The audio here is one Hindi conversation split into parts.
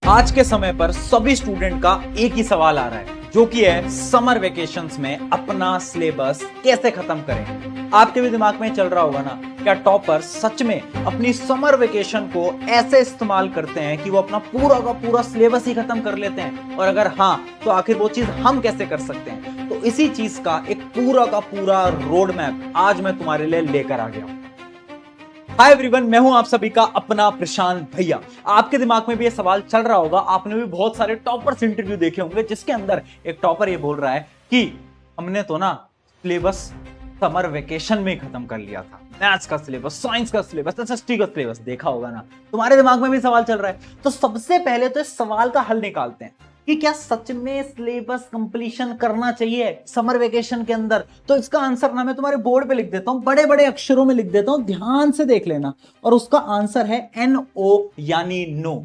आज के समय पर सभी स्टूडेंट का एक ही सवाल आ रहा है, जो कि है समर वेकेशंस में अपना सिलेबस कैसे खत्म करें। आपके भी दिमाग में चल रहा होगा ना, क्या टॉपर सच में अपनी समर वेकेशन को ऐसे इस्तेमाल करते हैं कि वो अपना पूरा का पूरा सिलेबस ही खत्म कर लेते हैं? और अगर हाँ, तो आखिर वो चीज हम कैसे कर सकते हैं? तो इसी चीज का एक पूरा का पूरा रोड मैप आज मैं तुम्हारे लिए लेकर आ गया हूं। हाय एवरीवन, मैं हूं आप सभी का अपना प्रशांत भैया। आपके दिमाग में भी ये सवाल चल रहा होगा, आपने भी बहुत सारे टॉपर्स इंटरव्यू देखे होंगे जिसके अंदर एक टॉपर ये बोल रहा है कि हमने तो ना सिलेबस समर वेकेशन में खत्म कर लिया था। मैथ्स का सिलेबस, साइंस का सिलेबस, एसएसटी का सिलेबस। देखा होगा ना, तुम्हारे दिमाग में भी सवाल चल रहा है। तो सबसे पहले तो इस सवाल का हल निकालते हैं कि क्या सच में सिलेबस कंप्लीशन करना चाहिए समर वेकेशन के अंदर। तो इसका आंसर ना मैं तुम्हारे बोर्ड पे लिख देता हूं, बड़े बड़े अक्षरों में लिख देता हूं, ध्यान से देख लेना। और उसका आंसर है NO, यानी नो।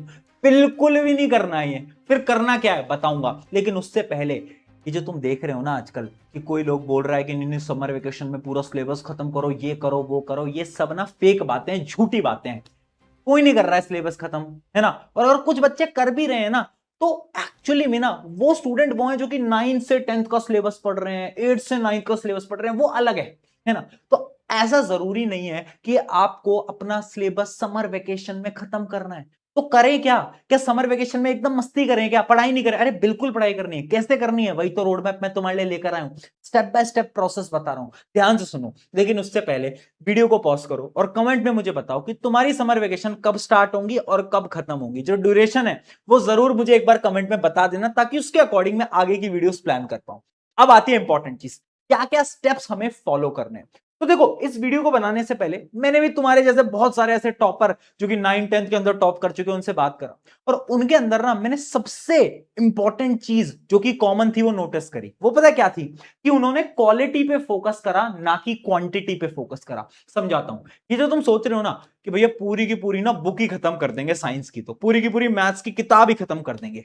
बिल्कुल भी नहीं करना है ये। फिर करना क्या है बताऊंगा, लेकिन उससे पहले ये जो तुम देख रहे हो ना आजकल कि कोई लोग बोल रहा है कि नहीं समर वेकेशन में पूरा सिलेबस खत्म करो, ये करो वो करो, ये सब ना फेक बातें, झूठी बातें हैं। कोई नहीं कर रहा है सिलेबस खत्म, है ना। और अगर कुछ बच्चे कर भी रहे हैं ना, तो एक्चुअली में ना वो स्टूडेंट वो हैं जो कि 9 से 10th का सिलेबस पढ़ रहे हैं, 8 से 9th का सिलेबस पढ़ रहे हैं, वो अलग है ना। तो ऐसा जरूरी नहीं है कि आपको अपना सिलेबस समर वेकेशन में खत्म करना है। तो करें क्या? क्या समर वेकेशन में एकदम मस्ती करें, क्या पढ़ाई नहीं करें? अरे बिल्कुल पढ़ाई करनी है। कैसे करनी है वही तो रोड मैप मैं तुम्हारे लिए लेकर आया हूं। स्टेप बाय स्टेप प्रोसेस बता रहा हूं, ध्यान से सुनो। लेकिन उससे पहले वीडियो को पॉज करो और कमेंट में मुझे बताओ कि तुम्हारी समर वेकेशन कब स्टार्ट होंगी और कब खत्म होंगी। जो ड्यूरेशन है वो जरूर मुझे एक बार कमेंट में बता देना, ताकि उसके अकॉर्डिंग मैं आगे की वीडियोस प्लान कर पाऊं। अब आती है इंपॉर्टेंट चीज, क्या क्या स्टेप्स हमें फॉलो करने हैं। तो देखो, इस वीडियो को बनाने से पहले मैंने भी तुम्हारे जैसे बहुत सारे ऐसे टॉपर जो कि 9 10th के अंदर टॉप कर चुके हैं उनसे बात करा, और उनके अंदर ना मैंने सबसे इंपॉर्टेंट चीज जो कि कॉमन थी वो नोटिस करी। वो पता क्या थी? कि उन्होंने क्वालिटी पे फोकस करा, ना कि क्वांटिटी पे फोकस करा। समझाता हूं। ये जो तुम सोच रहे हो ना कि भैया पूरी की पूरी ना बुक ही खत्म कर देंगे साइंस की, तो पूरी की पूरी मैथ्स की किताब ही खत्म कर देंगे,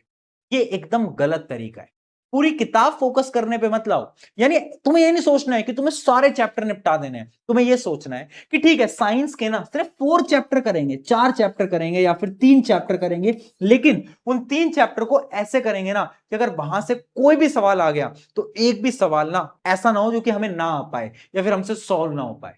ये एकदम गलत तरीका है। पूरी किताब फोकस करने पे मत लाओ। यानी तुम्हें ये नहीं सोचना है कि तुम्हें सारे चैप्टर निपटा देने हैं। तुम्हें ये सोचना है कि ठीक है, साइंस के ना सिर्फ 4 चैप्टर करेंगे, 4 चैप्टर करेंगे या फिर 3 चैप्टर करेंगे, लेकिन उन 3 चैप्टर को ऐसे करेंगे ना कि अगर वहां से कोई भी सवाल आ गया तो एक भी सवाल ना ऐसा ना हो जो कि हमें ना आ पाए या फिर हमसे सॉल्व ना हो पाए।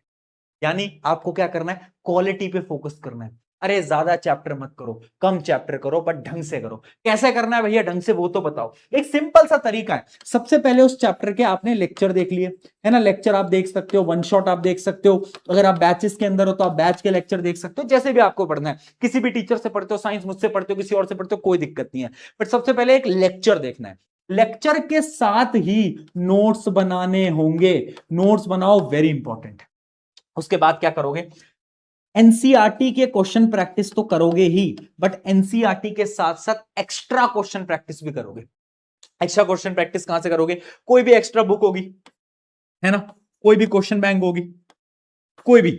यानी आपको क्या करना है? क्वालिटी पे फोकस करना है। अरे ज्यादा चैप्टर मत करो, कम चैप्टर करो, बट ढंग से करो। कैसे करना है भैया ढंग से, वो तो बताओ। एक सिंपल सा तरीका है। सबसे पहले उस चैप्टर के आपने लेक्चर देख लिए, है ना। लेक्चर आप देख सकते हो, वन शॉट आप देख सकते हो। अगर आप बैचेस के अंदर हो तो आप बैच के लेक्चर देख सकते हो, जैसे भी आपको पढ़ना है। किसी भी टीचर से पढ़ते हो, साइंस मुझसे पढ़ते हो, किसी और से पढ़ते हो, कोई दिक्कत नहीं है। बट सबसे पहले एक लेक्चर देखना है। लेक्चर के साथ ही नोट्स बनाने होंगे। नोट्स बनाओ, वेरी इंपॉर्टेंट। उसके बाद क्या करोगे? एनसीईआरटी के क्वेश्चन प्रैक्टिस तो करोगे ही, बट एनसीईआरटी के साथ साथ एक्स्ट्रा क्वेश्चन प्रैक्टिस भी करोगे। एक्स्ट्रा क्वेश्चन प्रैक्टिस कहां से करोगे? कोई भी एक्स्ट्रा बुक होगी, है ना, कोई भी क्वेश्चन बैंक होगी, कोई भी,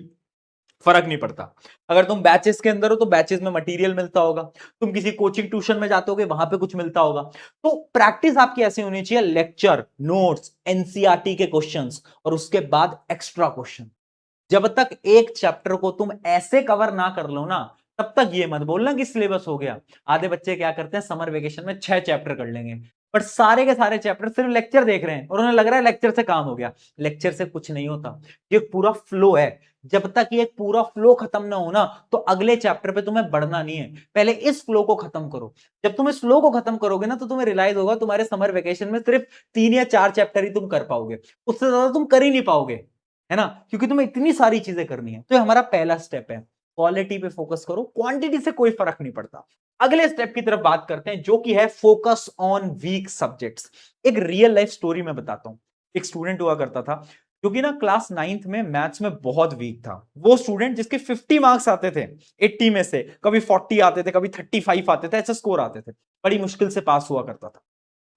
फर्क नहीं पड़ता। अगर तुम बैचेस के अंदर हो तो बैचेस में मटेरियल मिलता होगा, तुम किसी कोचिंग ट्यूशन में जाते होगे वहां पे कुछ मिलता होगा। तो प्रैक्टिस आपकी ऐसी होनी चाहिए, लेक्चर, नोट्स, एनसीईआरटी के क्वेश्चंस, और उसके बाद एक्स्ट्रा क्वेश्चन। जब तक एक चैप्टर को तुम ऐसे कवर ना कर लो ना, तब तक ये मत बोलना कि सिलेबस हो गया। आधे बच्चे क्या करते हैं, समर वेकेशन में 6 चैप्टर कर लेंगे, बट सारे के सारे चैप्टर सिर्फ लेक्चर देख रहे हैं और उन्हें लग रहा है लेक्चर से काम हो गया। लेक्चर से कुछ नहीं होता। ये पूरा फ्लो है। जब तक ये पूरा फ्लो खत्म ना हो ना, तो अगले चैप्टर पे तुम्हें बढ़ना नहीं है। पहले इस फ्लो को खत्म करो। जब तुम इस फ्लो को खत्म करोगे ना, तो तुम्हें रियलाइज होगा तुम्हारे समर वेकेशन में सिर्फ 3 या 4 चैप्टर ही तुम कर पाओगे, उससे ज्यादा तुम कर ही नहीं पाओगे, है ना, क्योंकि तुम्हें इतनी सारी चीजें करनी है। तो ये हमारा पहला स्टेप है, क्वालिटी पे फोकस करो, क्वांटिटी से कोई फर्क नहीं पड़ता। अगले स्टेप की तरफ बात करते हैं, जो कि है फोकस ऑन वीक सब्जेक्ट्स। एक रियल लाइफ स्टोरी में बताता हूं। एक स्टूडेंट हुआ करता था जो कि ना क्लास 9th में मैथ्स में बहुत वीक था। वो स्टूडेंट जिसके 50 मार्क्स आते थे 80 में से, कभी 40 आते थे, कभी 35 आते थे, ऐसे स्कोर आते थे, बड़ी मुश्किल से पास हुआ करता था।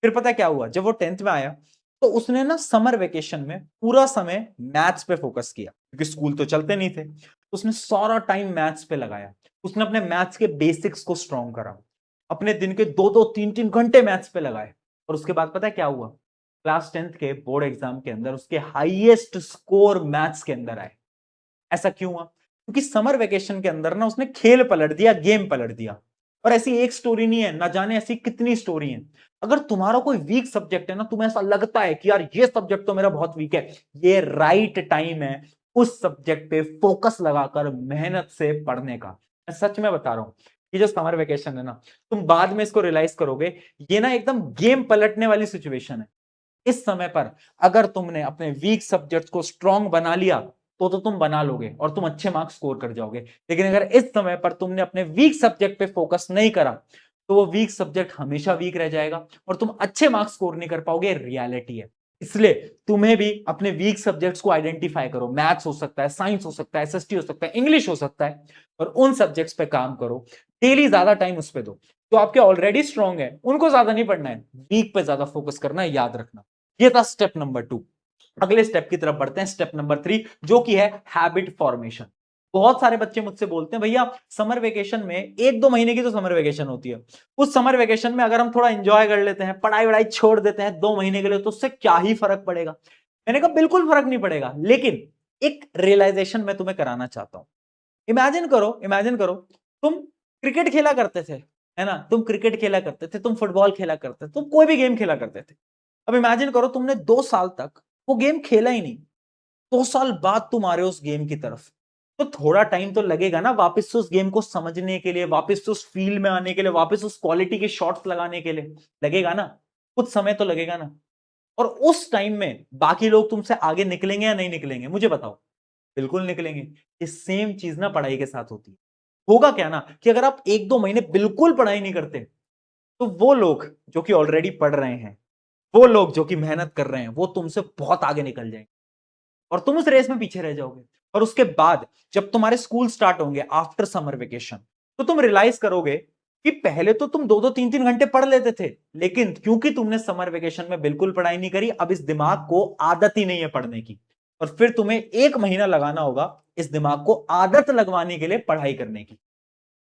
फिर पता क्या हुआ, जब वो 10th में आया तो उसने ना समर वेकेशन में पूरा समय मैथ्स पे फोकस किया, क्योंकि स्कूल तो चलते नहीं थे। उसने सारा टाइम मैथ्स पे लगाया। उसने अपने मैथ्स के बेसिक्स को स्ट्रॉन्ग करा। अपने दिन के 2 2 3 3 घंटे मैथ्स पे लगाए। और उसके बाद पता है क्या हुआ? क्लास 10th के बोर्ड एग्जाम के अंदर उसके हाईएस्ट स्कोर मैथ्स के अंदर आए। ऐसा क्यों हुआ? क्योंकि समर वेकेशन के अंदर ना उसने खेल पलट दिया, गेम पलट दिया। और ऐसी एक स्टोरी नहीं है, ना जाने ऐसी कितनी स्टोरी है। अगर तुम्हारा कोई वीक सब्जेक्ट है ना, तुम्हें ऐसा लगता है कि यार ये सब्जेक्ट तो मेरा बहुत वीक है, ये राइट टाइम है उस सब्जेक्ट पे फोकस लगाकर मेहनत से पढ़ने का। मैं सच में बता रहा हूं, ये जो समर वेकेशन है ना, तुम बाद में इसको रियलाइज करोगे, ये ना एकदम गेम पलटने वाली सिचुएशन है। इस समय पर अगर तुमने अपने वीक सब्जेक्ट्स को स्ट्रांग बना लिया तो तुम बना लोगे और तुम अच्छे मार्क्स स्कोर कर जाओगे। लेकिन अगर इस समय पर तुमने अपने वीक सब्जेक्ट पे फोकस नहीं करा तो वो वीक सब्जेक्ट हमेशा वीक रह जाएगा और तुम अच्छे मार्क्स स्कोर नहीं कर पाओगे। रियलिटी है। इसलिए तुम्हें भी अपने वीक सब्जेक्ट्स को आइडेंटिफाई करो। मैथ्स हो सकता है, साइंस हो सकता है, एसएसटी हो सकता है, इंग्लिश हो सकता है, और उन सब्जेक्ट्स पे काम करो। डेली ज्यादा टाइम उस पे दो। जो आपके ऑलरेडी स्ट्रांग है उनको ज्यादा नहीं पढ़ना है, वीक पे ज्यादा फोकस करना है, याद रखना। ये था स्टेप नंबर 2। अगले स्टेप की तरफ बढ़ते हैं, स्टेप नंबर 3, जो कि है हैबिट फॉर्मेशन। बहुत सारे बच्चे मुझसे बोलते हैं भैया समर वेकेशन में 1-2 महीने की तो समर वेकेशन होती है, उस समर वेकेशन में अगर हम थोड़ा एंजॉय कर लेते हैं, पढ़ाई वढ़ाई छोड़ देते हैं 2 महीने के लिए, तो उससे क्या ही फर्क पड़ेगा। मैंने कहा बिल्कुल फर्क नहीं पड़ेगा, लेकिन एक रियलाइजेशन मैं तुम्हें कराना चाहता हूं। इमेजिन करो तुम क्रिकेट खेला करते थे, है ना, तुम क्रिकेट खेला करते थे, तुम फुटबॉल खेला करते थे, तुम कोई भी गेम खेला करते थे। अब इमेजिन करो तुमने 2 साल तक वो गेम खेला ही नहीं, 2 साल बाद तुम आ रहे हो उस गेम की तरफ, तो थोड़ा टाइम तो लगेगा ना वापस से उस गेम को समझने के लिए, वापस से उस फील्ड में आने के लिए, वापस उस क्वालिटी के शॉट्स लगाने के लिए लगेगा ना, कुछ समय तो लगेगा ना। और उस टाइम में बाकी लोग तुमसे आगे निकलेंगे या नहीं निकलेंगे, मुझे बताओ। बिल्कुल निकलेंगे। ये सेम चीज ना पढ़ाई के साथ होती है। होगा क्या ना कि अगर आप 1-2 महीने बिल्कुल पढ़ाई नहीं करते, तो वो लोग जो कि ऑलरेडी पढ़ रहे हैं, वो लोग जो कि मेहनत कर रहे हैं, वो तुमसे बहुत आगे निकल जाएंगे और तुम उस रेस में पीछे रह जाओगे। और उसके बाद जब तुम्हारे स्कूल स्टार्ट होंगे आफ्टर समर वेकेशन, तो तुम रियलाइज करोगे कि पहले तो तुम 2-2 3-3 घंटे पढ़ लेते थे, लेकिन क्योंकि तुमने समर वेकेशन में बिल्कुल पढ़ाई नहीं करी, अब इस दिमाग को आदत ही नहीं है पढ़ने की। और फिर तुम्हें 1 महीना लगाना होगा इस दिमाग को आदत लगवाने के लिए पढ़ाई करने की।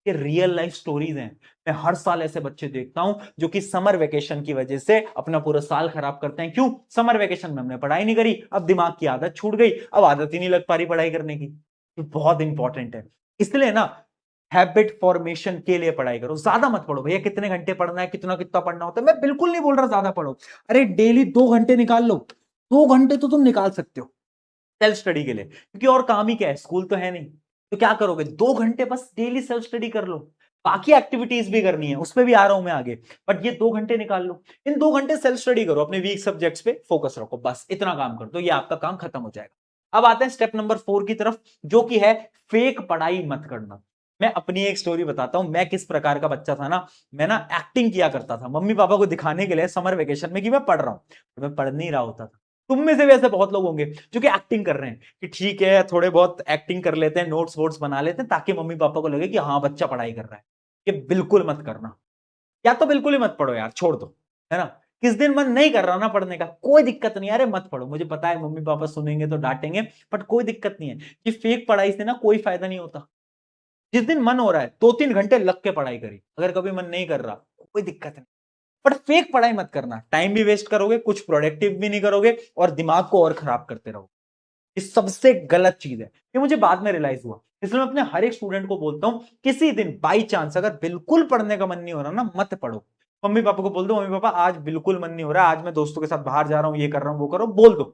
ये रियल लाइफ स्टोरीज हैं। मैं हर साल ऐसे बच्चे देखता हूं जो कि समर वेकेशन की वजह से अपना पूरा साल खराब करते हैं। क्यों? समर वेकेशन में हमने पढ़ाई नहीं करी, अब दिमाग की आदत छूट गई, अब आदत ही नहीं लग पा रही पढ़ाई करने की। ये बहुत इंपॉर्टेंट है। इसलिए ना, हैबिट फॉर्मेशन के लिए पढ़ाई करो। ज्यादा मत पढ़ो भैया, कितने घंटे पढ़ना है, कितना कितना पढ़ना होता है, मैं बिल्कुल नहीं बोल रहा ज्यादा पढ़ो। अरे डेली 2 घंटे निकाल लो, 2 घंटे तो तुम निकाल सकते हो सेल्फ स्टडी के लिए, क्योंकि और काम ही क्या है, स्कूल तो है नहीं। तो क्या करोगे, 2 घंटे बस डेली सेल्फ स्टडी कर लो। बाकी एक्टिविटीज भी करनी है, उस पर भी आ रहा हूं मैं आगे, बट ये 2 घंटे निकाल लो। इन 2 घंटे सेल्फ स्टडी करो, अपने वीक सब्जेक्ट्स पे फोकस रखो, बस इतना काम कर दो, ये आपका काम खत्म हो जाएगा। अब आते हैं स्टेप नंबर 4 की तरफ, जो कि है फेक पढ़ाई मत करना। मैं अपनी एक स्टोरी बताता हूं, मैं किस प्रकार का बच्चा था ना। मैं ना एक्टिंग किया करता था मम्मी पापा को दिखाने के लिए समर वेकेशन में कि मैं पढ़ रहा हूं, मैं पढ़ नहीं रहा होता था। तुम में से भी ऐसे बहुत लोग होंगे जो कि एक्टिंग कर रहे हैं कि ठीक है थोड़े बहुत एक्टिंग कर लेते हैं, नोट्स वोट्स बना लेते हैं, ताकि मम्मी पापा को लगे कि हाँ बच्चा पढ़ाई कर रहा है। ये बिल्कुल मत करना, या तो बिल्कुल ही मत पढ़ो यार, छोड़ दो, है ना। किस दिन मन नहीं कर रहा ना पढ़ने का, कोई दिक्कत नहीं, अरे मत पढ़ो, मुझे पता है मम्मी पापा सुनेंगे तो डांटेंगे, बट कोई दिक्कत नहीं है। ये फेक पढ़ाई से ना कोई फायदा नहीं होता। जिस दिन मन हो रहा है 2-3 घंटे लग के पढ़ाई करी, अगर कभी मन नहीं कर रहा कोई दिक्कत नहीं, बट फेक पढ़ाई मत करना। टाइम भी वेस्ट करोगे, कुछ प्रोडक्टिव भी नहीं करोगे, और दिमाग को और खराब करते रहोगे। ये सबसे गलत चीज है, ये मुझे बाद में रियलाइज हुआ। इसलिए मैं अपने हर एक स्टूडेंट को बोलता हूं, किसी दिन बाई चांस अगर बिल्कुल पढ़ने का मन नहीं हो रहा ना, मत पढ़ो। मम्मी पापा को बोल दो, मम्मी पापा आज बिल्कुल मन नहीं हो रहा, आज मैं दोस्तों के साथ बाहर जा रहा हूं, ये कर रहा हूं, वो करो, बोल दो।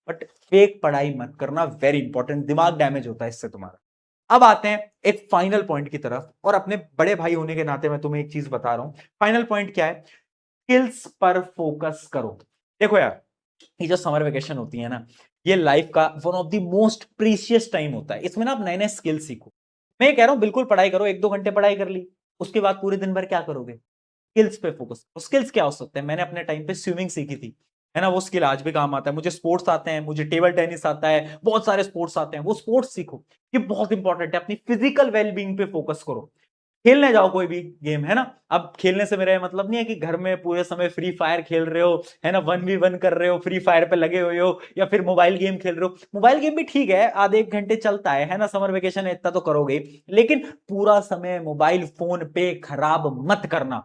बट फेक पढ़ाई मत करना, वेरी इंपॉर्टेंट, दिमाग डैमेज होता है इससे तुम्हारा। अब आते हैं एक फाइनल पॉइंट की तरफ, और अपने बड़े भाई होने के नाते मैं तुम्हें एक चीज बता रहा हूं। फाइनल पॉइंट क्या है? स्किल्स पर फोकस करो। देखो यार, ये जो समर वेकेशन होती है ना, ये लाइफ का one of the most precious time होता है। इसमें ना आप नए नए स्किल सीखो। मैं ये कह रहा हूं बिल्कुल पढ़ाई करो, 1-2 घंटे पढ़ाई कर ली, उसके बाद पूरे दिन भर क्या करोगे? स्किल्स पे फोकस। स्किल्स क्या हो सकते हैं? मैंने अपने टाइम पे स्विमिंग सीखी थी, है ना, वो स्किल आज भी काम आता है। मुझे स्पोर्ट्स आते हैं, मुझे टेबल टेनिस आता है, बहुत सारे स्पोर्ट्स आते हैं, वो स्पोर्ट्स सीखो। ये बहुत इंपॉर्टेंट है। अपनी फिजिकल वेलबींग पे फोकस करो। खेलने जाओ कोई भी गेम, है ना। अब खेलने से मेरा मतलब नहीं है कि घर में पूरे समय फ्री फायर खेल रहे हो, है ना, 1v1 कर रहे हो, फ्री फायर पे लगे हुए हो, या फिर मोबाइल गेम खेल रहे हो। मोबाइल गेम भी ठीक है, आधे 1 घंटे चलता है ना, समर वेकेशन है इतना तो करोगे ही। लेकिन पूरा समय मोबाइल फोन पे खराब मत करना।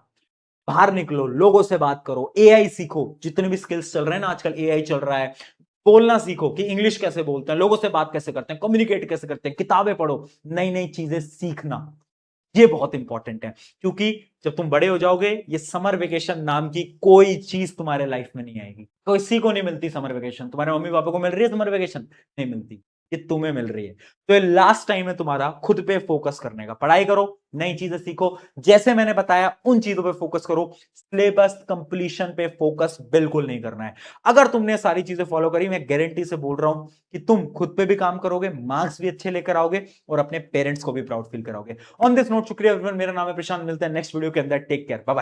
बाहर निकलो, लोगों से बात करो, एआई सीखो। जितने भी स्किल्स चल रहे हैं ना आजकल, एआई चल रहा है। बोलना सीखो कि इंग्लिश कैसे बोलते हैं, लोगों से बात कैसे करते हैं, कम्युनिकेट कैसे करते हैं, किताबें पढ़ो, नई नई चीजें सीखना। ये बहुत इंपॉर्टेंट है, क्योंकि जब तुम बड़े हो जाओगे ये समर वेकेशन नाम की कोई चीज तुम्हारे लाइफ में नहीं आएगी। किसी को नहीं मिलती समर वेकेशन। तुम्हारे मम्मी पापा को मिल रही है समर वेकेशन? नहीं मिलती, ये तुम्हें मिल रही है। तो ये लास्ट टाइम है तुम्हारा खुद पे फोकस करने का। पढ़ाई करो, नई चीजें सीखो, जैसे मैंने बताया उन चीजों पे फोकस करो। सिलेबस कंप्लीशन पे फोकस बिल्कुल नहीं करना है। अगर तुमने सारी चीजें फॉलो करी, मैं गारंटी से बोल रहा हूं कि तुम खुद पे भी काम करोगे, मार्क्स भी अच्छे लेकर आओगे और अपने पेरेंट्स को भी प्राउड फील कराओगे। ऑन दिस नोट, शुक्रिया एवरीवन, मेरा नाम है प्रशांत, मिलते हैं नेक्स्ट वीडियो के अंदर। Take care, bye bye.